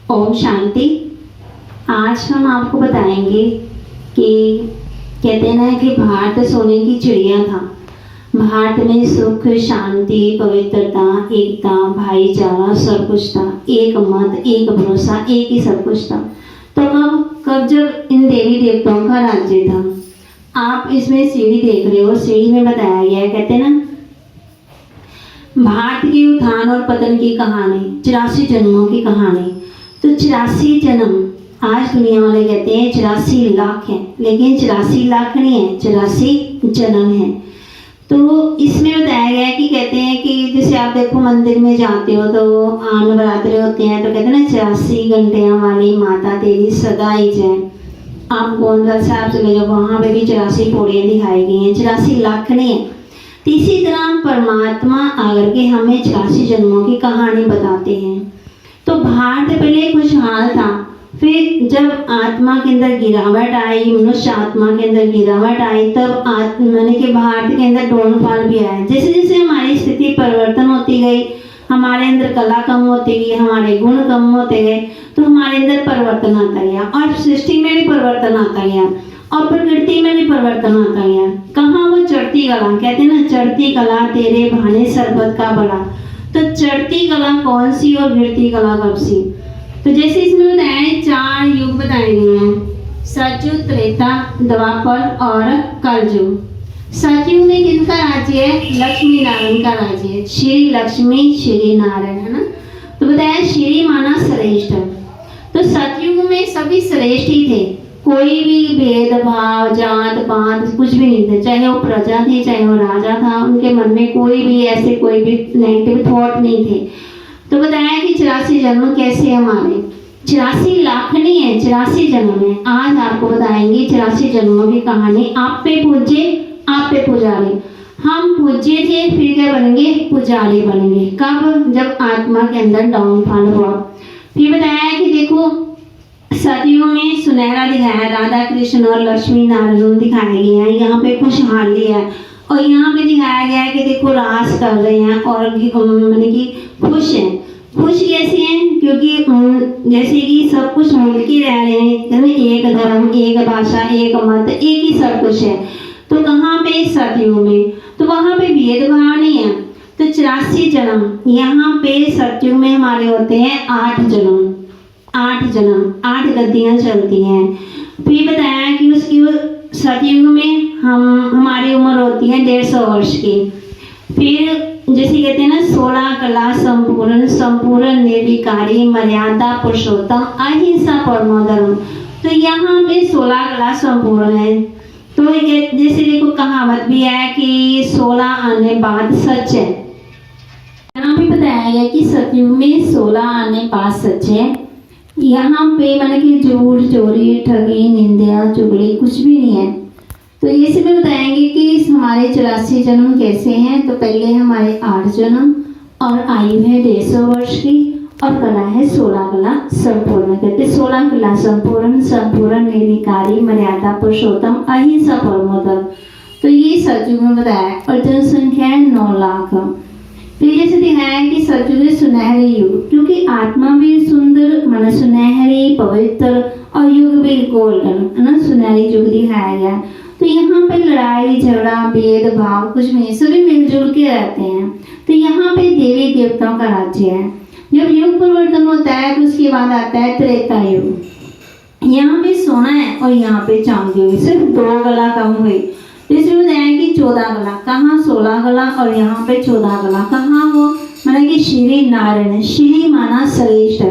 ओम शांति। आज हम आपको बताएंगे कि कहते हैं ना कि भारत सोने की चिड़िया था। भारत में सुख, शांति, पवित्रता, एकता, भाईचारा सब कुछ था। एक मत, एक भरोसा, एक ही सब कुछ था। तो कब जब इन देवी देवताओं का राज्य था। आप इसमें सीढ़ी देख रहे हो, सीढ़ी में बताया गया है, कहते हैं ना भारत के उत्थान और पतन की कहानी, 84 जन्मों की कहानी। तो 84 जन्म, आज दुनिया वाले कहते हैं 84 लाख हैं, लेकिन 84 लाख नहीं है, 84 जन्म है। तो इसमें बताया गया है कि कहते हैं कि जैसे आप देखो मंदिर में जाते हो तो नवरात्रे होते हैं, तो कहते हैं ना 84 घंटियां वाली माता तेरी सदा ही जय। आप गोंदल साहब चले जाओ, वहाँ पे भी 84 पौड़ियाँ दिखाई गई हैं, 84 लाख नहीं है। तो इसी तरह परमात्मा आकर के हमें 84 जन्मों की कहानी बताते हैं। तो भारत पहले खुशहाल था, फिर जब आत्मा के अंदर गिरावट आई, मनुष्य आत्मा के अंदर गिरावट आई, तब माने कि भारत के अंदर डाउनफॉल भी आया। जैसे जैसे हमारी स्थिति परिवर्तन होती गई, हमारे अंदर कला कम होती गई, हमारे गुण कम होते गए, तो हमारे अंदर परिवर्तन आता गया और सृष्टि में भी परिवर्तन आता गया और प्रकृति में भी परिवर्तन आता गया। कहाँ वो चढ़ती कला, कहते हैं ना चढ़ती कला तेरे भाने सरबत का बड़ा। तो चढ़ती कला कौन सी और गिरती कला कब सी? तो जैसे इसमें बताया 4 युग बताए गए हैं, सतयुग, त्रेता, द्वापर और कलयुग। सतयुग में किसका राज्य है? लक्ष्मी नारायण का राज्य है। श्री लक्ष्मी श्री नारायण, है ना। तो बताया श्री माना श्रेष्ठ। तो सतयुग में सभी श्रेष्ठ ही थे, कोई भी भेदभाव, जात पात कुछ भी नहीं थे। चाहे वो प्रजा थी, चाहे वो राजा था, उनके मन में कोई भी ऐसे कोई भी नेगेटिव थॉट नहीं थे। तो बताया कि 84 जन्म कैसे हमारे, 84 लाख नहीं है, 84 जन्म है। आज आपको बताएंगे 84 जन्मों की कहानी। आप पे पूज्य, आप पे पुजारी। हम पूज्य थे, फिर क्या बनेंगे? पुजारी बनेंगे। कब? जब आत्मा के अंदर डाउनफॉल हुआ। फिर बताया कि देखो सतयुग में सुनहरा दिखाया, राधा कृष्ण और लक्ष्मी नारायण दिखाए गए हैं। यहाँ पे खुशहाली है और यहाँ पे दिखाया गया है कि देखो रास कर रहे हैं और माने कि खुश हैं। खुश कैसे हैं? क्योंकि जैसे कि सब कुछ मिलके रह रहे हैं, एक धर्म, एक भाषा, एक मत, एक ही सब कुछ है। तो कहाँ पे? सतयुग में। तो वहाँ पे भेदभाव नहीं है। तो 84 जन्म यहाँ पे सतयुग में हमारे होते हैं 8 जन्म, 8 जन्म, 8 गद्दियाँ चलती हैं। फिर बताया कि उसकी सतयुग में हमारी उम्र होती है 150 वर्ष की। फिर जैसे कहते हैं ना 16 कला संपूर्ण, संपूर्ण निर्विकारी, मर्यादा पुरुषोत्तम, अहिंसा परमो धर्म। तो यहाँ पे 16 कला संपूर्ण है। तो जैसे देखो कहावत भी है कि 16 आने बाद सच है। यहाँ पे बताया गया कि सतयुग में 16 आने बाद सच है। यहाँ पे माने कि झूठ, चोरी, ठगी, निंदा, चुगली कुछ भी नहीं है। तो ये सब बताएंगे कि हमारे 84 जन्म कैसे हैं। तो पहले हमारे 8 जन्म और आयु है 150 वर्ष की और कला है 16 कला संपूर्ण। कहते 16 कला संपूर्ण, संपूर्ण निर्विकारी, मर्यादा पुरुषोत्तम, अहिंसा परमो धर्म। तो ये सतयुग में बताया और जनसंख्या है 9 लाख। फिर जैसे दिखाया है कि सतयुग सुनहरे युग, क्योंकि आत्मा भी सुंदर, मन सुनहरी, पवित्र और युग भी गोल्डन, है ना, सुनहरी युग दिखाया गया। तो यहाँ पे लड़ाई झगड़ा, भेदभाव कुछ नहीं, सभी मिलजुल के रहते हैं। तो यहाँ पे देवी देवताओं का राज्य है। जब युग परिवर्तन होता है तो उसके बाद आता है त्रेता युग। यहाँ पे सोना है और यहाँ पे चांदी हुई, सिर्फ 2 गला कम हुई। इसमें बताया कि 14 गला, कहाँ 16 गला और यहाँ पे 14 गला। कहाँ वो? माना कि श्री नारायण, श्री माना श्रेष्ठ।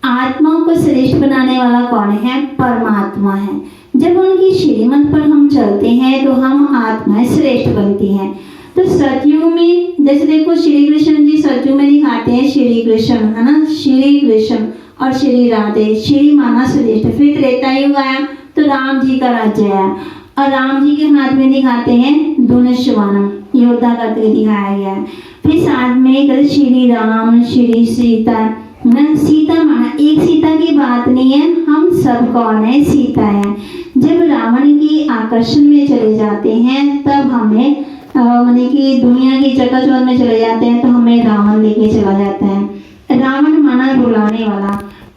आत्मा को श्रेष्ठ बनाने वाला कौन है? परमात्मा है। जब उनकी श्रीमत पर हम चलते हैं तो हम आत्माएं श्रेष्ठ बनती हैं। तो सतयुग में जैसे देखो श्री कृष्ण जी सतयुग में दिखाते हैं, श्री कृष्ण, है ना, श्री कृष्ण और श्री राधे, श्री माना श्रेष्ठ। फिर त्रेता युग आया तो राम जी का राज्य आया और राम जी के हाथ में दिखाते हैं धनुष बाण, योद्धा करते हुए दिखाया गया है। फिर साथ में श्री राम, श्री सीता, ना सीता माना एक सीता की बात नहीं है, हम सब कौन है? सीता है। जब रावण की आकर्षण में चले जाते हैं तब हमें माने कि दुनिया की चकाचौंध में चले जाते हैं तो हमें रावण लेके चला जाता है। रावण माना रुलाने वाला।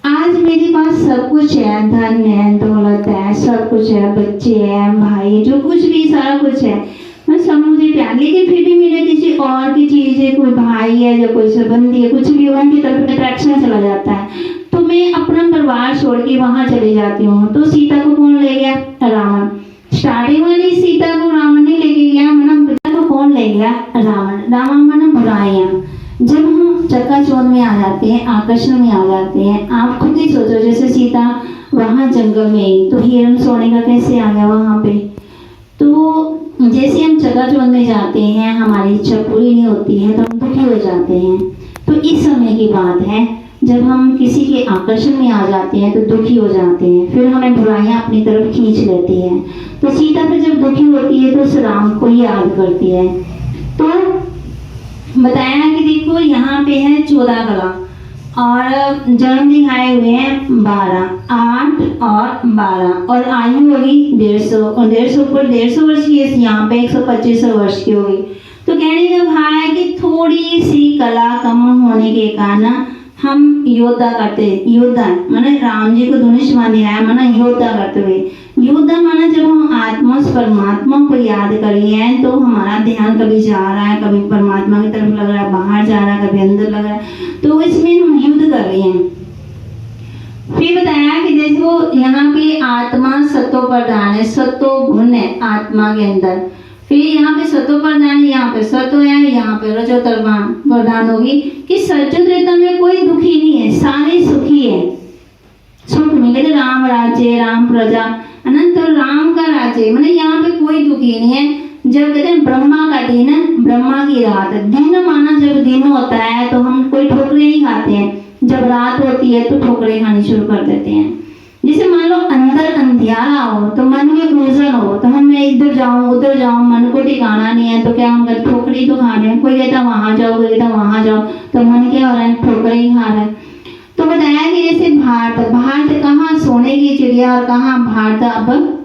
आज आज मेरे पास सब कुछ है, धन है, दौलत है, सब कुछ है, बच्चे हैं, भाई, जो कुछ भी सारा कुछ है, मैं सब मुझे प्यार, लेकिन फिर भी मेरे किसी और की चीज है, कोई भाई है या कोई संबंधी है, कुछ भी उनकी तरफ अट्रैक्शन चला जाता है, तो मैं अपना परिवार छोड़ के वहां चली जाती हूँ। तो सीता को कौन ले गया? रावण। स्टार्टिंग वाली सीता को रावण ने लेके गया, मतलब सीता को कौन ले गया? रावण। रावण माने बुराइयां। जब हम चक्काचौंध में आ जाते हैं, आकर्षण में आ जाते हैं, आप खुद ही सोचो, जैसे सीता वहां जंगल में आई तो हिरण सोने का कैसे आ गया वहां पे? तो जैसे हम चक्काचौंध में जाते हैं, हमारी इच्छा पूरी नहीं होती है तो हम दुखी हो जाते हैं। तो इस समय की बात है, जब हम किसी के आकर्षण में आ जाते हैं तो दुखी हो जाते हैं, फिर हमें बुराइयां अपनी तरफ खींच लेती हैं। तो सीता फिर जब दुखी होती है तो उस राम को याद करती है। तो बताया कि देखो यहाँ पे है 14 कला और जन्म दिखाए हुए हैं 12, 8 और 12, और आयु होगी 150, और 150 पर 150 वर्ष की, यहाँ पे 125 वर्ष की होगी। तो कहने का भाव है कि थोड़ी सी कला कम होने के कारण हम योद्धा करते, योद्धा माने राम जी को धनुष बांध दिया, माना योद्धा करते हुए। योद्धा माना जब हम आत्मा से परमात्मा को याद करिए हैं तो हमारा ध्यान कभी जा रहा है, कभी परमात्मा की तरफ लग रहा है, बाहर जा रहा है, कभी अंदर लग रहा है, तो इसमें हम युद्ध कर रहे हैं। फिर बताया कि देखो यहाँ पे आत्मा सत्व प्रधान है, सत्व गुण है आत्मा के अंदर। फिर यहाँ पे सत्व प्रधान, यहाँ पे सत्व है, यहाँ पे रजो प्रधान होगी कि सत्य त्रेता में कोई दुखी नहीं है, सारे सुखी है। सुख मिले तो राम राज्य, राम प्रजा, अनंत राम का राज्य, मतलब यहाँ पे कोई दुखी नहीं है। जब कहते हैं ब्रह्मा का दिन, ब्रह्मा की रात, दिन माना जब दिन होता है तो हम कोई ठोकरे नहीं खाते हैं, जब रात होती है तो ठोकरे खानी शुरू कर देते हैं। जैसे मान लो अंदर अंधियारा हो तो मन में उलझन हो, तो हम इधर जाऊं उधर जाऊं, मन को ठिकाना नहीं है, तो क्या हम ठोकरे तो खा रहे हैं। कोई कहता वहां जाओ, कोई कहता वहां जाओ, तो मन क्या हो रहा है? ठोकरे ही खा रहा है। तो बताया कि जैसे भारत, भारत कहाँ सोने की चिड़िया और कहाँ भारत अब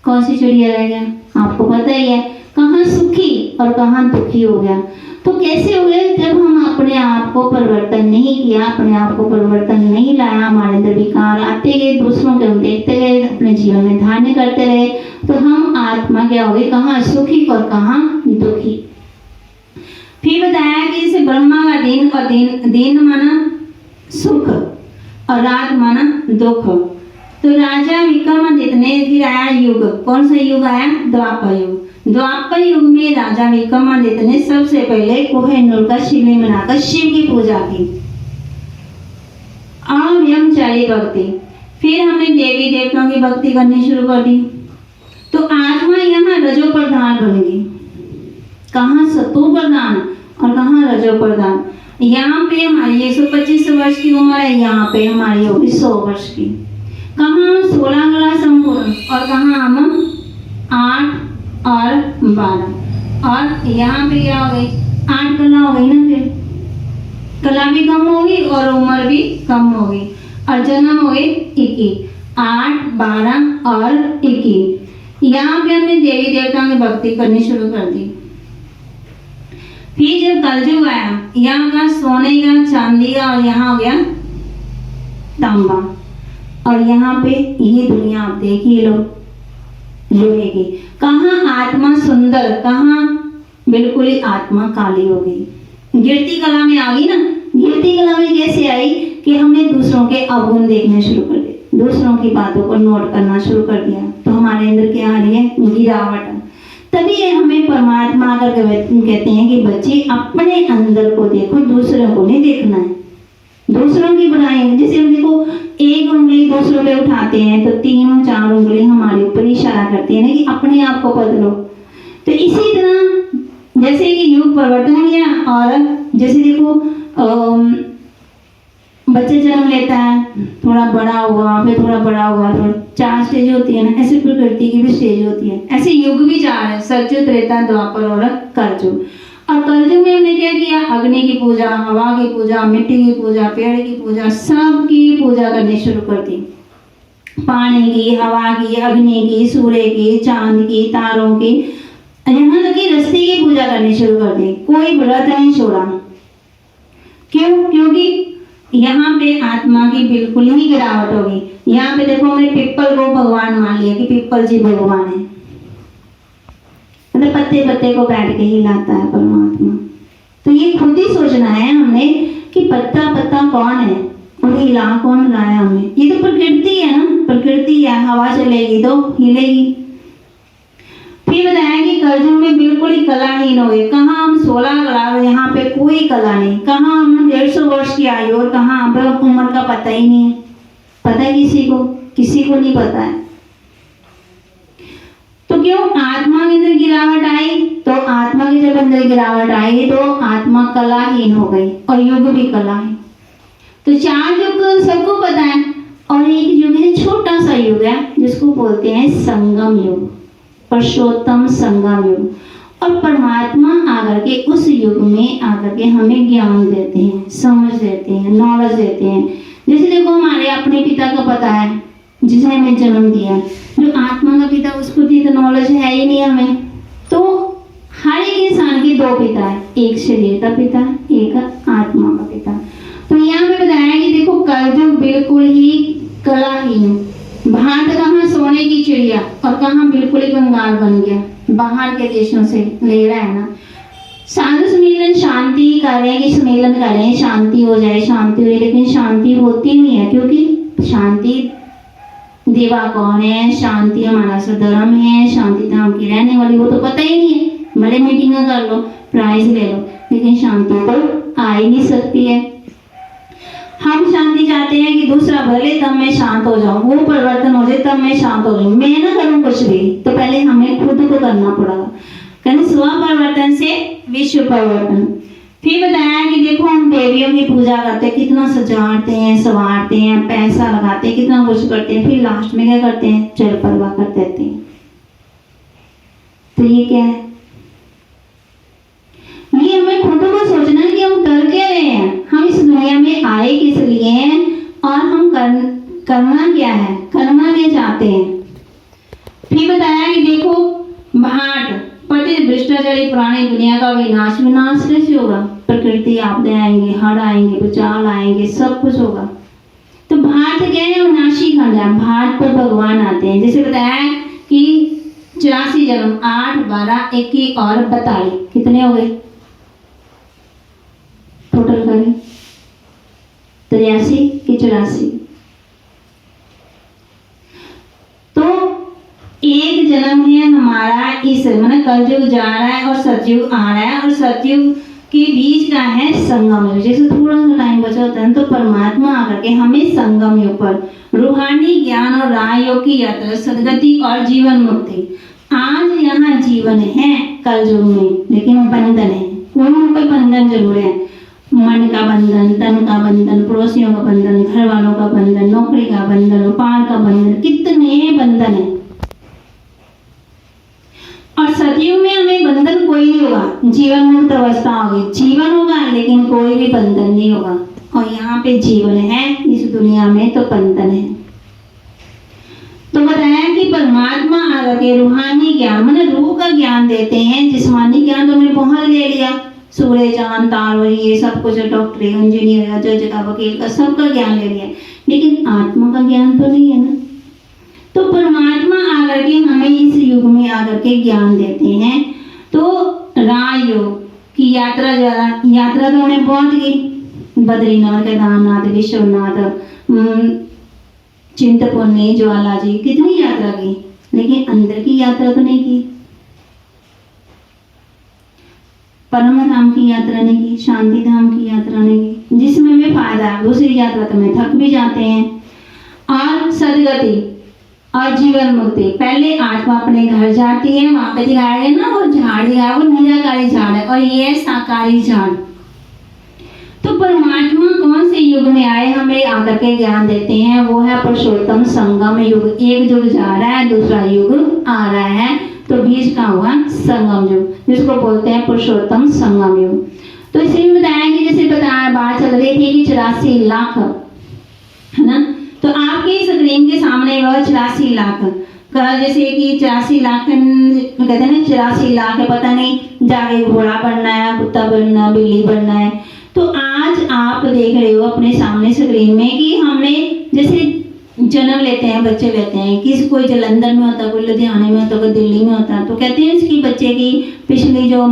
कौन सी चिड़िया रह गया? आपको पता ही है, कहाँ सुखी और कहाँ दुखी हो गया। तो कैसे हो गए? जब हम अपने आप को परिवर्तन नहीं किया, अपने आप को परिवर्तन नहीं लाया, हमारे अंदर विकार आते गए, दूसरों के हम देखते गए, अपने जीवन में धारण करते रहे, तो हम आत्मा क्या हो गए? कहाँ सुखी और कहाँ दुखी। फिर बताया कि जैसे ब्रह्मा का दिन, और दिन माना सुख और रात माना दुख। तो राजा विक्रमादित्य ने फिर आया युग, कौन सा युग आया? द्वापर युग। द्वापर युग में राजा विक्रमादित्य ने सबसे पहले कोहिनूर का शिवलिंग बनाकर शिव की पूजा की, ब्रह्मचारी भक्ति। फिर हमने देवी देवताओं की भक्ति करनी शुरू कर दी। तो आत्मा यहाँ रजो प्रधान बन गई, कहाँ सत्व प्रधान और कहाँ रजो प्रधान। यहाँ पे हमारी 125 वर्ष की उम्र है, यहाँ पे हमारी होगी 100 वर्ष की। कहाँ 16 कला संपूर्ण और कहाँ हम 8 और 12, और यहाँ पे क्या हो गई? 8 कला हो गई ना। फिर कला भी कम होगी और उम्र भी कम होगी, और जन्म हो गए 21, 8, 12 और 21। यहाँ पे हमने देवी देवताओं की भक्ति करनी शुरू कर दी। फिर जब कलयुग आया, यहाँ का सोने का, चांदी का, और यहाँ हो गया तांबा, और यहाँ पे ये दुनिया आप देखिए लो लोहे की। कहाँ आत्मा सुंदर, कहाँ बिल्कुल ही आत्मा काली हो गई। गिरती कला में आ गई ना। गिरती कला में कैसे आई कि हमने दूसरों के अवगुण देखने शुरू कर दिए, दूसरों की बातों को नोट करना शुरू कर दिया, तो हमारे अंदर क्या आ रही है? गिरावट। तभी हमें परमात्मा अगर कहते हैं कि बच्चे अपने अंदर को देखो, दूसरों को नहीं देखना है। दूसरों की बुराई, जैसे हम देखो एक उंगली दूसरों पे उठाते हैं तो 3-4 उंगली हमारे ऊपर इशारा करती है ना कि अपने आप को बदलो। तो इसी तरह जैसे कि युग परिवर्तन हो गया, और जैसे देखो बच्चे जन्म लेता है, थोड़ा बड़ा हुआ, फिर थोड़ा बड़ा हुआ, थोड़ा 4 स्टेज होती है ना, ऐसे प्रकृति की भी स्टेज होती है। ऐसे युग भी 4 है, सतयुग, त्रेता, द्वापर और कलयुग। और कलयुग में हमने क्या किया? अग्नि की पूजा, हवा की पूजा, मिट्टी की पूजा, पेड़ की पूजा, सब की पूजा करनी शुरू कर दी। पानी की, हवा की, अग्नि की, सूर्य की, चांद की, तारों की, यहाँ तक कि रस्ते की पूजा करनी शुरू कर दी। कोई व्रत नहीं छोड़ा। क्यों? क्योंकि यहाँ पे आत्मा की बिल्कुल ही गिरावट होगी। यहाँ पे देखो हमने पिप्पल को भगवान मान लिया कि पिप्पल जी भगवान है, मतलब पत्ते पत्ते को बैठ के हिलाता है परमात्मा। तो ये खुद ही सोचना है हमने कि पत्ता पत्ता कौन है और हिला कौन रहा है हमें। ये तो प्रकृति है ना, प्रकृति है, हवा चलेगी तो हिलेगी। फिर बताया कि कलयुग में बिल्कुल ही कलाहीन हो गए। कहाँ हम 16 कला, यहाँ पे कोई कला नहीं। कहाँ हम 150 वर्ष की आयु और कहाँ हम उम्र का पता ही नहीं है। पता है किसी को नहीं पता है। तो क्यों आत्मा के अंदर गिरावट आई? तो आत्मा के जब अंदर गिरावट आई तो आत्मा कलाहीन हो गई और युग भी कलाहीन। तो 4 युग सबको पता है और एक युग है, छोटा सा युग है जिसको बोलते हैं संगम युग, पुरुषोत्तम संगम युग। और परमात्मा आकर के उस युग में आकर के हमें ज्ञान देते हैं, समझ देते हैं, नॉलेज देते हैं। जैसे देखो हमारे अपने पिता का पता है जिसने हमें जन्म दिया, जो आत्मा का पिता उसको भी तो नॉलेज है ही नहीं हमें। तो हर एक इंसान के 2 पिता है, एक शरीर का पिता, एक आत्मा का पिता। तो यहाँ पे बताया कि देखो कलयुग बिल्कुल ही कलाहीन, भाट कहाँ सोने की चिड़िया और कहाँ बिल्कुल ही कंगाल बन गया, बाहर के देशों से ले रहा है ना। साधु सम्मेलन शांति कर रहे हैं कि सम्मेलन कर रहे हैं शांति हो जाए, शांति हो जाए, लेकिन शांति होती नहीं है। क्योंकि शांति देवा कौन है, शांति हमारा धर्म है, शांति धाम की रहने वाली, वो तो पता ही नहीं है। बड़े मीटिंग कर लो, प्राइज ले लो, लेकिन शांति तो आ ही नहीं सकती है। हम शांति चाहते हैं कि दूसरा भले तब मैं शांत हो जाऊं, वो परिवर्तन हो जाए तब मैं शांत हो जाऊं, मैं ना करूं कुछ भी। तो पहले हमें खुद को करना पड़ेगा। कहने स्व परिवर्तन से विश्व परिवर्तन। फिर बताया कि देखो हम देवियों की पूजा करते हैं, कितना सजाते हैं, संवारते हैं, पैसा लगाते हैं, कितना कुछ करते हैं, फिर लास्ट में क्या करते हैं, जल प्रवाह कर देते हैं। तो ये क्या है? ये हमें खुद को सोचना है कि हम कर क्या रहे हैं, हम इस दुनिया में आए किस लिए हैं और हम करना क्या है, करना क्या चाहते हैं। फिर बताया कि देखो भाट पतित भ्रष्टाचारी पुरानी दुनिया का विनाश कैसे होगा? प्रकृति आपदे आएंगे, हड़ आएंगे, भूचाल आएंगे, सब कुछ होगा। तो भाट क्या है? विनाशी खंड है। भाट पर भगवान आते हैं। जैसे बताया कि 84 जन्म, 8, 12, 21 और 42 कितने हो गए टोटल करें? 83 की 84। तो एक जन्म है हमारा इस मतलब कलयुग जा रहा है और सतयुग आ रहा है, और सतयुग के बीच का है संगम युग। जैसे थोड़ा सा टाइम बचा होता है तो परमात्मा आकर के हमें संगम युग पर रूहानी ज्ञान और राजयोग की यात्रा, सदगति और जीवन मुक्ति। आज यहाँ जीवन है कलयुग में, लेकिन बंधन है, कोई ना कोई बंधन जरूर है। मन का बंधन, तन का बंधन, पड़ोसियों का बंधन, घर वालों का बंधन, नौकरी का बंधन, व्यापार का बंधन, कितने बंधन है। और सतयुग में हमें बंधन कोई नहीं होगा, जीवन मुक्त अवस्था होगी, जीवन होगा लेकिन कोई भी बंधन नहीं होगा। और यहाँ पे जीवन है इस दुनिया में तो बंधन है। तो बताया कि परमात्मा आकर के रूहानी ज्ञान मतलब रूह का ज्ञान देते हैं। जिस्मानी ज्ञान तो हमने बहुत ले लिया, सूर्य चांद तारों ये सब कुछ, डॉक्टर इंजीनियर जज का वकील का सबका ज्ञान ले लिया, लेकिन आत्मा का ज्ञान तो नहीं है ना। तो परमात्मा आकर के हमें इस युग में आकर के ज्ञान देते हैं। तो राजयोग की यात्रा तो हमने बहुत की, बद्रीनाथ, केदारनाथ, विश्वनाथ, चिंतपूर्णी, ज्वाला जी, कितनी यात्रा की, लेकिन अंदर की यात्रा तो नहीं की। परम धाम की यात्रा नहीं की, शांति धाम की यात्रा नहीं की, जिसमें हमें फायदा है। दूसरी यात्रा तो में थक भी जाते हैं। और सदगति और जीवन मुक्ति, पहले आत्मा अपने घर जाती है, वहां पे दिखाया गया ना वो झाड़ दिखाया, वो निराकारी झाड़ है और ये साकारी झाड़। तो परमात्मा कौन से युग में आए हमें आकर के ज्ञान देते हैं, वो है पुरुषोत्तम संगम युग। एक युग जा रहा है, दूसरा युग आ रहा है, तो बीच का हुआ संगम युग, जिसको बोलते हैं पुरुषोत्तम संगम युग। तो इसलिए बताया कि जैसे बताया बात चल रही थी कि 84 लाख है ना, तो आपके स्क्रीन के सामने वह 84 लाख का, जैसे कि 84 लाख कहते हैं ना, 84 लाख है, पता नहीं जाके घोड़ा बनना है, कुत्ता बनना है, बिल्ली बनना है, तो आज आप देख रहे हो अपने सामने स्क्रीन में कि हमने जैसे जन्म लेते हैं, बच्चे लेते हैं, किसी कोई जलंधर में होता है, कोई लुधियाने में होता है, कोई दिल्ली में होता है, तो कहते हैं इसकी बच्चे की पिछली जो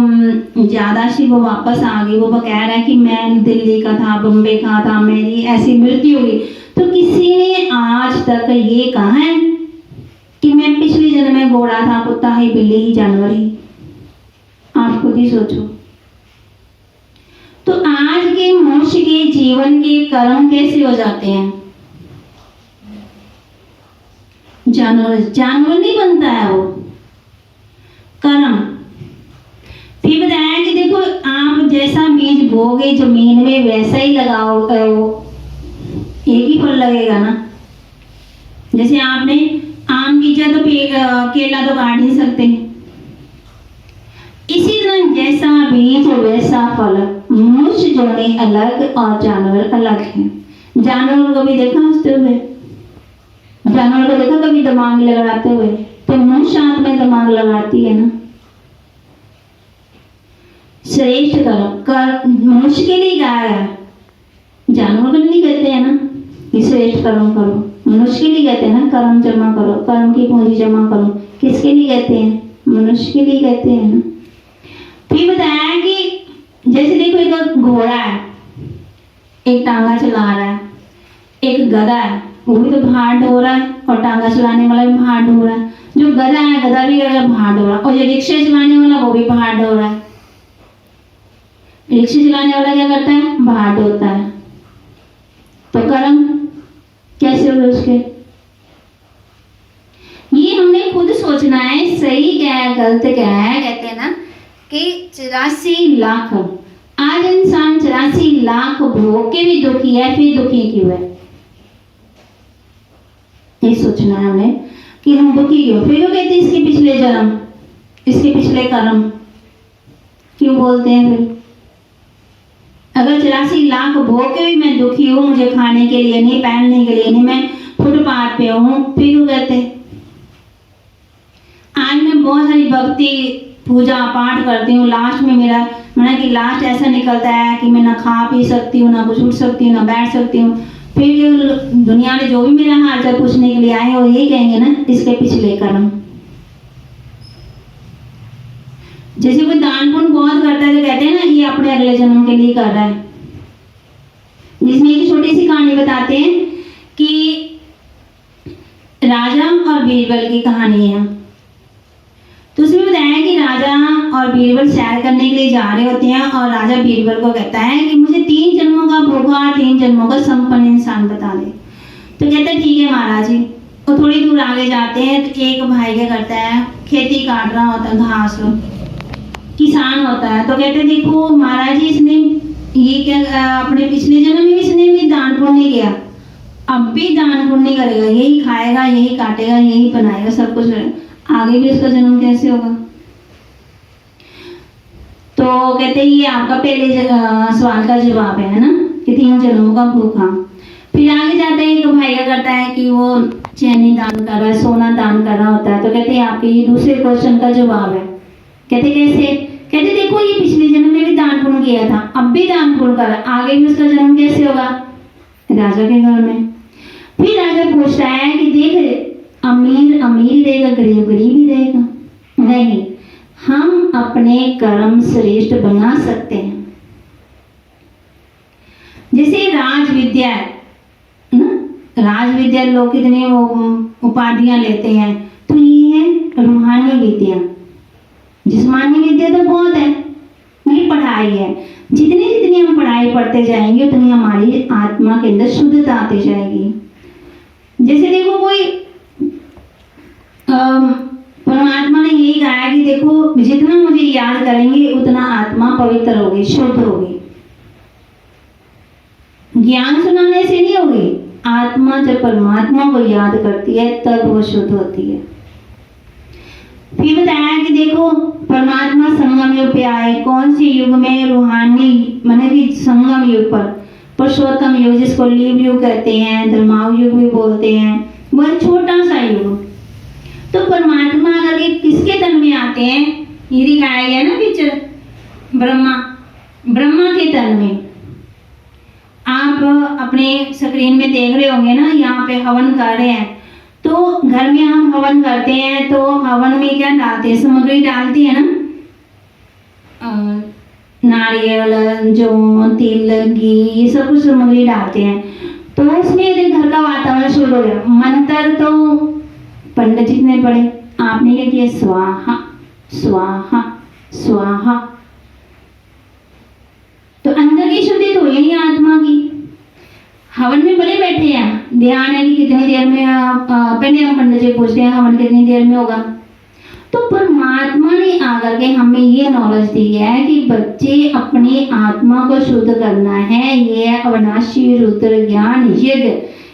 याददाश्त थी वो वापस आ गई, वो कह रहा है कि मैं दिल्ली का था, बम्बे का था, मेरी ऐसी मृत्यु हुई। तो किसी ने आज तक ये कहा है कि मैं पिछले जन्म में घोड़ा था, कुत्ता ही, बिल्ली ही, जानवर ही? आप खुद ही सोचो। तो आज के मनुष्य के जीवन के कर्म कैसे हो जाते हैं? जानवर नहीं बनता है वो, कर्म। फिर बताया कि देखो आप जैसा बीज बोगे जमीन में वैसा ही लगाओ, एक ही फल लगेगा ना। जैसे आपने आम बीजा तो केला तो काट नहीं सकते, इसी तरह जैसा बीज वैसा फल। मनुष्य जोड़े अलग और जानवर अलग है। जानवर को भी देखा हंसते हुए, जानवर को देखा कभी दिमाग लगाते हुए? तो मनुष्य आत्मा में दिमाग लगाती है ना। श्रेष्ठ कर्म मनुष्य के लिए गाया है, जानवर को नहीं कहते हैं ना कि श्रेष्ठ कर्म करो। मनुष्य के लिए कहते हैं ना, कर्म जमा करो, कर्म की पूंजी जमा करो। किसके लिए कहते हैं? मनुष्य के लिए कहते हैं ना। फिर बताया कि जैसे देखो एक घोड़ा है, एक टांगा चला रहा है, एक गधा है, वो भी तो भार ढो रहा है, और टांगा चलाने वाला भी भार ढो रहा है। जो गधा है, गधा भी भार ढो रहा है, और जो रिक्शा चलाने वाला वो भी भार ढो रहा है। रिक्शा चलाने वाला क्या करता है? भार ढोता है। तो कर्म कैसे हुए उसके? ये हमने खुद सोचना है, सही क्या है, गलत क्या है। कहते हैं ना कि 84 लाख, आज इंसान 84 लाख भोग के भी दुखी है, फिर दुखी क्यों है? ये सोचना है हमें कि हम दुखी क्यों, फिर क्यों कहते हैं इसके पिछले जन्म, इसके पिछले कर्म, क्यों बोलते हैं? फिर अगर 84 लाख भोग के भी मैं दुखी हूँ, मुझे खाने के लिए नहीं, पहनने के लिए नहीं, मैं फुटपाथ पे हूँ, फिर क्यों कहते? आज मैं बहुत सारी भक्ति पूजा पाठ करती हूँ, लास्ट में मेरा माना कि लास्ट ऐसा निकलता है कि मैं ना खा पी सकती हूँ, ना कुछ उठ सकती हूँ, ना बैठ सकती हूँ। फिर दुनिया में जो भी मेरा हालचाल पूछने के लिए आए वो यही कहेंगे ना, इसके पिछले कर्म। जैसे कोई दान पुण्य बहुत करता है तो कहते हैं ना ये अपने अगले जन्म के लिए कर रहा है। जिसमें एक छोटी सी कहानी बताते हैं कि राजा और बीरबल की कहानी है। तो उसमें बताया कि राजा और बीरबल सैर करने के लिए जा रहे होते हैं, और राजा बीरबल को कहता है कि मुझे 3 जन्मों का भोगा, 3 जन्मों का संपन्न इंसान बता दे। तो कहता है ठीक है महाराज जी। तो थोड़ी दूर आगे जाते हैं तो एक भाई क्या करता है, खेती काट रहा होता है, घास, किसान होता है। तो कहते देखो महाराज जी इसने ये क्या अपने पिछले जन्म में इसने भी दान पुण्य किया, अब भी दान पुण्य करेगा, यही खाएगा, यही काटेगा, यही बनाएगा, सब कुछ आगे भी उसका जन्म कैसे होगा? तो कहते ये आपका पहले सवाल का जवाब है ना कि 3 जन्मों का भूखा। फिर आगे जाते हैं, एक भाई क्या करता है कि वो चैनी दान कर रहा है, सोना दान कर रहा होता है। तो कहते हैं आपके ये दूसरे क्वेश्चन का जवाब है। कहते कैसे? कहते देखो ये पिछले जन्म में भी दान पुण्य किया था, अब भी दान पुण्य कर रहा है, आगे भी उसका जन्म कैसे होगा? राजा के घर में। फिर राजा पूछता है कि देख अमीर अमीर रहेगा, गरीब गरीब ही रहेगा? नहीं, हम अपने कर्म श्रेष्ठ बना सकते हैं। जैसे राज विद्या है ना, राज विद्या लोग कितने उपाधियां लेते हैं, तो ये है रूहानी विद्या। जिस्मानी विद्या तो बहुत है, ये पढ़ाई है। जितनी जितनी हम पढ़ाई पढ़ते जाएंगे उतनी हमारी आत्मा के अंदर शुद्धता आती जाएगी। जैसे देखो कोई परमात्मा ने यही कहा है कि देखो जितना मुझे याद करेंगे उतना आत्मा पवित्र होगी, शुद्ध होगी। ज्ञान सुनाने से नहीं होगी, आत्मा जब परमात्मा को याद करती है तब वो शुद्ध होती है। फिर बताया कि देखो परमात्मा संगम युग पे आए, कौन से युग में? रूहानी माने कि संगम युग पर, पुरुषोत्तम युग जिसको लीव युग कहते हैं, धर्माव युग भी बोलते हैं, वो छोटा सा युग। तो परमात्मा अगर ये किसके तन में आते हैं, ये दिखाया गया ना पिक्चर, ब्रह्मा के तन में। आप अपने स्क्रीन में देख रहे होंगे ना, यहाँ पे हवन कर रहे हैं। तो घर में हम हवन करते हैं तो हवन में क्या डालते हैं, सामग्री डालती है ना, नारियल, जौ, तिल, घी, ये सब कुछ सामग्री डालते हैं। तो इसमें यदि घर का वातावरण शुरू हो गया, मंत्र तो पंडित जी ने पढ़े, आपने क्या किया, स्वाहा स्वाहा स्वाहा, तो अंदर की शुद्धि तो हुई नहीं आत्मा की। हवन में भले बैठे हैं, ध्यान है कि कितनी देर में पहले हम पंडित जी पूछते हैं हवन कितनी देर में होगा। तो परमात्मा ने आकर के हमें ये नॉलेज दी है कि बच्चे अपनी आत्मा को शुद्ध करना है, ये अविनाशी रुद्र ज्ञान यज्ञ,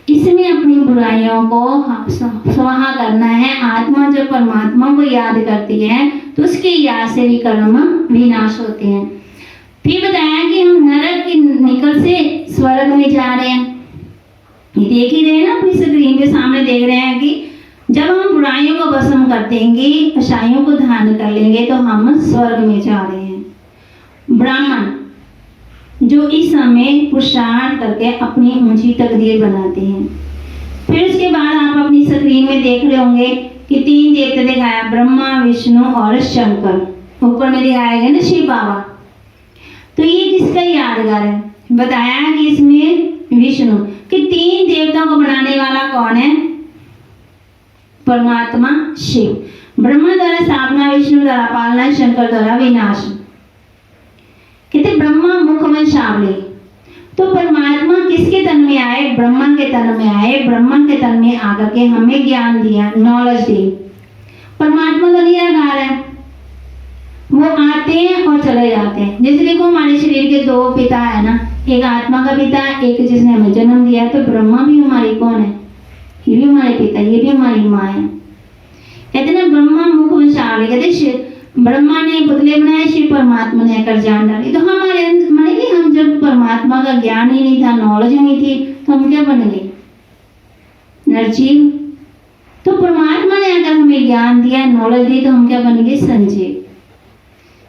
इसमें अपनी बुराइयों को स्वाहा करना है। आत्मा जब परमात्मा को याद करती है तो उसके याद से भी कर्म विनाश होते हैं। फिर बताया कि हम नरक की निकल से स्वर्ग में जा रहे हैं, ये देख ही रहे हैं ना, अपनी स्क्रीन के सामने देख रहे हैं कि जब हम बुराइयों को भस्म कर देंगे, अच्छाइयों को धारण कर लेंगे तो हम स्वर्ग में जा रहे हैं। ब्राह्मण जो इस समय पुरुषार्थ करके अपनी ऊंची तकदीर बनाते हैं। फिर उसके बाद आप अपनी स्क्रीन में देख रहे होंगे कि 3 देवता दिखाया, ब्रह्मा, विष्णु और शंकर। ऊपर में दिखाया गया ना शिव बाबा। तो ये किसका यादगार है, बताया कि इसमें विष्णु कि 3 देवताओं को बनाने वाला कौन है, परमात्मा शिव। ब्रह्मा द्वारा स्थापना, विष्णु द्वारा पालना, शंकर द्वारा विनाश। कहते ब्रह्मा मुख वंशावली। तो परमात्मा किसके तन में आए, ब्रह्मा के तन में आए। ब्रह्मा के तन में आकर के हमें ज्ञान दिया, नॉलेज दी। परमात्मा तो निराकार है, वो आते हैं और चले जाते हैं। जैसे देखो हमारे शरीर के 2 पिता है ना, एक आत्मा का पिता, एक जिसने हमें जन्म दिया। तो ब्रह्मा भी हमारी कौन है, ये भी हमारे पिता, ये भी हमारी माँ है। कहते ना ब्रह्मा मुख वंशावली, कहते ब्रह्मा ने पुतले बनाए, शिव परमात्मा ने आकर जान डाली। तो हमारे माने कि हम जब परमात्मा का ज्ञान ही नहीं था, नॉलेज ही नहीं थी, तो हम क्या बन गए, नरजीव। तो परमात्मा ने अगर हमें ज्ञान दिया, नॉलेज दी, तो हम क्या बन गए, संजीव,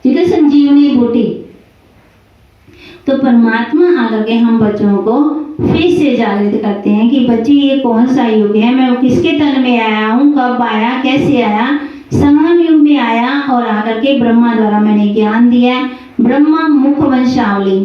ठीक है, संजीवनी बूटी। तो परमात्मा आकर के हम बच्चों को फिर से जागृत करते हैं कि बच्चे ये कौन सा युग है, मैं किसके तन में आया हूँ, कब आया, कैसे आया, संगम युग में आया और आकर के ब्रह्मा द्वारा मैंने ज्ञान दिया। ब्रह्मा मुख वंशावली,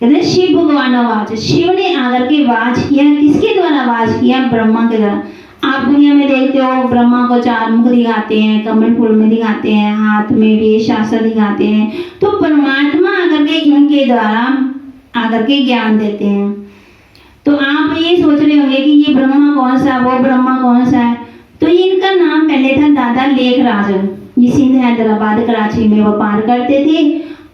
कहते शिव भगवान वाच, शिव ने आकर के वाच किया, किसके द्वारा वाच किया, ब्रह्मा के द्वारा। आप दुनिया में देखते हो ब्रह्मा को 4 मुख दिखाते हैं, कमल फूल में दिखाते हैं, हाथ में भी शास्त्र दिखाते हैं। तो परमात्मा आकर के इनके द्वारा आकर के ज्ञान देते हैं। तो आप ये सोच रहे होंगे कि ये ब्रह्मा कौन सा, वो ब्रह्मा कौन सा है। तो इनका नाम पहले था दादा लेख राजन। ये सिंध हैदराबाद कराची में व्यापार करते थे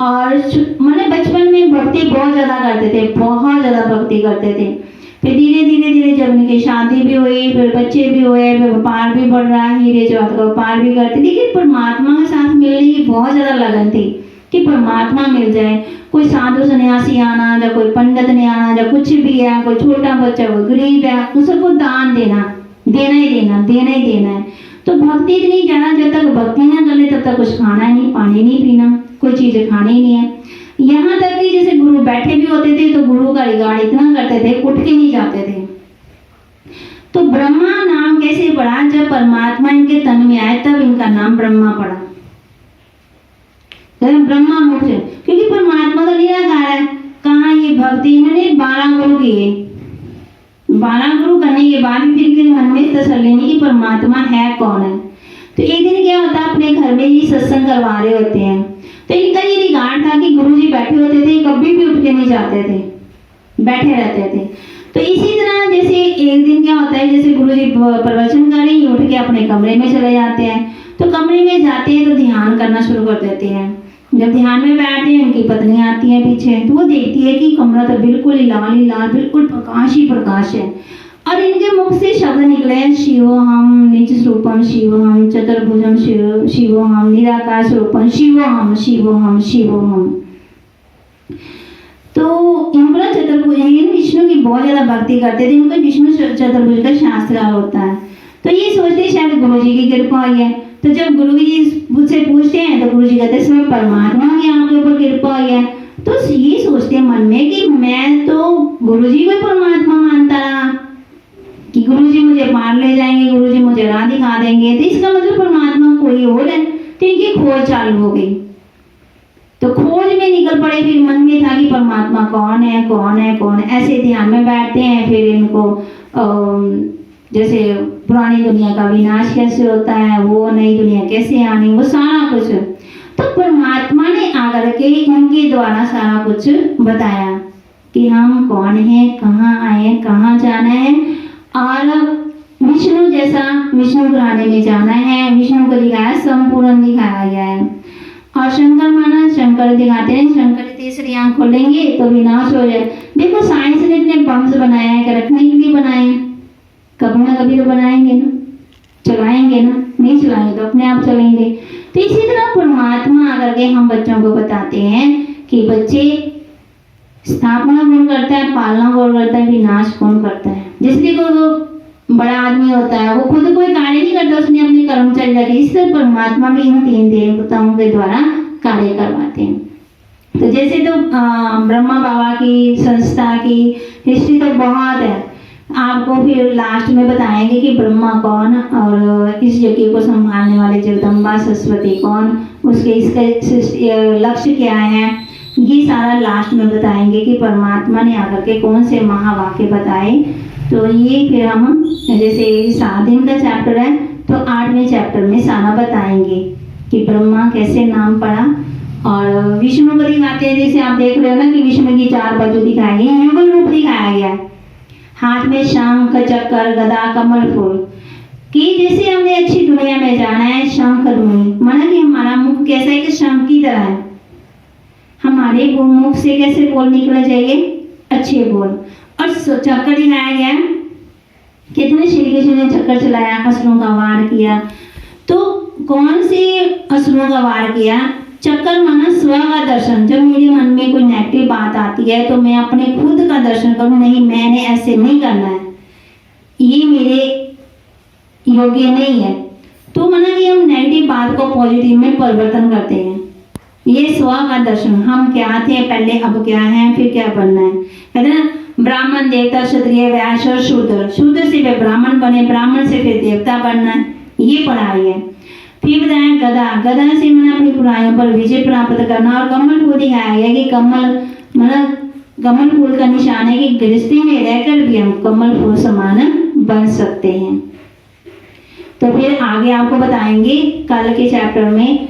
और मैंने बचपन में भक्ति बहुत ज्यादा करते थे, बहुत ज्यादा भक्ति करते थे। फिर धीरे धीरे धीरे जब उनकी शादी भी हुई, फिर बच्चे भी हुए, फिर व्यापार भी बढ़ रहा, हीरे जवाहरात का व्यापार भी करते। लेकिन परमात्मा के साथ मिलने की बहुत ज्यादा लगन थी कि परमात्मा मिल जाए, कोई साधु सन्यासी आना, या कोई पंडित ने आना, या कुछ भी है, कोई छोटा बच्चा, कोई गरीब है, उन सबको दान देना, देना ही देना, देना ही देना है। तो भक्ति इतनी ज्यादा, जब तक भक्ति ना कर ले तब तक कुछ खाना नहीं, पानी नहीं पीना, कोई चीजें खानी ही नहीं है। यहाँ तक कि जैसे गुरु बैठे भी होते थे तो गुरु का रिगार्ड इतना करते थे, उठ के नहीं जाते थे। तो ब्रह्मा नाम कैसे पड़ा, जब परमात्मा इनके तन में आए तब इनका नाम ब्रह्मा पड़ा, ब्रह्मा मुख, क्योंकि परमात्मा तो निराकार है। कहाँ ये भक्ति, इन्होंने 12 गुरु किए, 12 गुरु करने के बाद फिर मन में तसल्ली नहीं कि परमात्मा है कौन है। तो एक दिन क्या होता है, अपने घर में ही सत्संग करवा रहे होते हैं। तो इनका ये रिगार्ड था कि गुरु जी बैठे होते थे, कभी भी उठ के नहीं जाते थे, बैठे रहते थे। तो इसी तरह जैसे एक दिन क्या होता है, जैसे गुरु जी प्रवचन कर रहे हैं, उठ के अपने कमरे में चले जाते हैं। तो कमरे में जाते हैं तो ध्यान करना शुरू कर देते हैं। जब ध्यान में बैठते हैं, उनकी पत्नी आती है पीछे, तो वो देखती है कि कमरा तो बिल्कुल ही लाल, बिल्कुल प्रकाश ही प्रकाश है। और इनके मुख से शब्द निकले, शिवोहम निज स्वरूपम शिवोहम, चतुर्भुजम शिवोहम, निराकार स्वरूपम शिवोहम, शिवोहम शिवोहम। तो इनका चतुर्भुज, विष्णु की बहुत ज्यादा भक्ति करते थे, इनको विष्णु चतुर्भुज का शास्त्र होता है। तो ये सोचते शायद गुरु जी की कृपा हुई है। तो जब गुरु जी मुझसे पूछते हैं तो गुरु जी कहते हैं इसमें परमात्मा की आपके ऊपर कृपा हुई है। तो ये सोचते हैं मन में कि मैं तो गुरुजी को परमात्मा मानता रहा कि गुरुजी मुझे पार ले जाएंगे, गुरुजी मुझे राह दिखा देंगे, तो इसका मतलब परमात्मा कोई और है। तो इनकी खोज चालू हो गई। तो खोज में निकल पड़े। फिर मन में था कि परमात्मा कौन है, कौन है, कौन है। ऐसे ध्यान में बैठते हैं। फिर इनको जैसे पुरानी दुनिया का विनाश कैसे होता है, वो नई दुनिया कैसे आनी, वो सारा कुछ तो परमात्मा ने आकर के इनके द्वारा सारा कुछ बताया कि हम कौन हैं, कहाँ आए हैं, कहाँ जाना है। और विष्णु जैसा विष्णु घराने में जाना है, विष्णु को दिखाया, संपूर्ण दिखाया गया है। और शंकर माना, शंकर दिखाते हैं, शंकर तीसरी आंख खोलेंगे तो विनाश हो जाए। देखो साइंस ने इतने बम्स बनाया है कि रखने के लिए बनाए हैं, कभी ना कभी तो बनाएंगे ना, चलाएंगे ना, नहीं चलाएंगे तो अपने आप चलेंगे। तो इसी तरह परमात्मा आकर के हम बच्चों को बताते हैं कि बच्चे स्थापना कौन करता है, पालना कौन करता है, विनाश कौन करता है। जिसलिए कोई बड़ा आदमी होता है वो खुद कोई कार्य नहीं करता, उसने अपने कर्म चल जाते। इससे परमात्मा भी इन तीन देवताओं के द्वारा कार्य करवाते हैं। तो जैसे तो ब्रह्मा बाबा की संस्था की हिस्ट्री तो बहुत है, आपको फिर लास्ट में बताएंगे कि ब्रह्मा कौन और इस यज्ञ को संभालने वाले जगदम्बा सरस्वती कौन, उसके इसका लक्ष्य क्या है, ये सारा लास्ट में बताएंगे कि परमात्मा ने आकर के कौन से महावाक्य बताए। तो ये फिर हम जैसे 7 दिन का चैप्टर है तो 8वें चैप्टर में सारा बताएंगे कि ब्रह्मा कैसे नाम पड़ा। और विष्णु को दिखाते हैं, जैसे आप देख रहे हो ना कि विष्णु की 4 बाजू दिखाई है, युगल रूप दिखाया गया है। हाथ में शंख चक्र गदा कमल फूल कि जैसे हमने अच्छी दुनिया में जाना है, शंख ध्वनि माना कि हमारा मुख कैसा है कि शंख की तरह है। हमारे मुख से कैसे बोल निकलने चाहिए, अच्छे बोल। और चक्कर दिखाया गया, कितने श्री कृष्ण ने चक्कर चलाया, असुरों का वार किया। तो कौन से असुरों का वार किया, चक्कर माना स्व का दर्शन। जब मेरे मन में कोई नेगेटिव बात आती है तो मैं अपने खुद का दर्शन करूं, नहीं मैंने ऐसे नहीं करना है, ये मेरे योग्य नहीं है। तो माना कि हम नेगेटिव बात को पॉजिटिव में परिवर्तन करते हैं। ये स्व का दर्शन, हम क्या थे पहले, अब क्या है, फिर क्या बनना है। कहते ना ब्राह्मण देवता क्षत्रिय वैश्य और शूद्र, शूद्र से फिर ब्राह्मण बने, ब्राह्मण से फिर देवता बनना है, ये पढ़ाई है। फिर बताया गदा, गदा से मैंने अपनी बुराइयों पर विजय प्राप्त करना। और कमल फूल दिखाया गया कि कमल मतलब कमल फूल का निशान है कि गृहस्थी में रहकर भी हम कमल फूल समान बन सकते हैं। तो फिर आगे आपको बताएंगे कल के चैप्टर में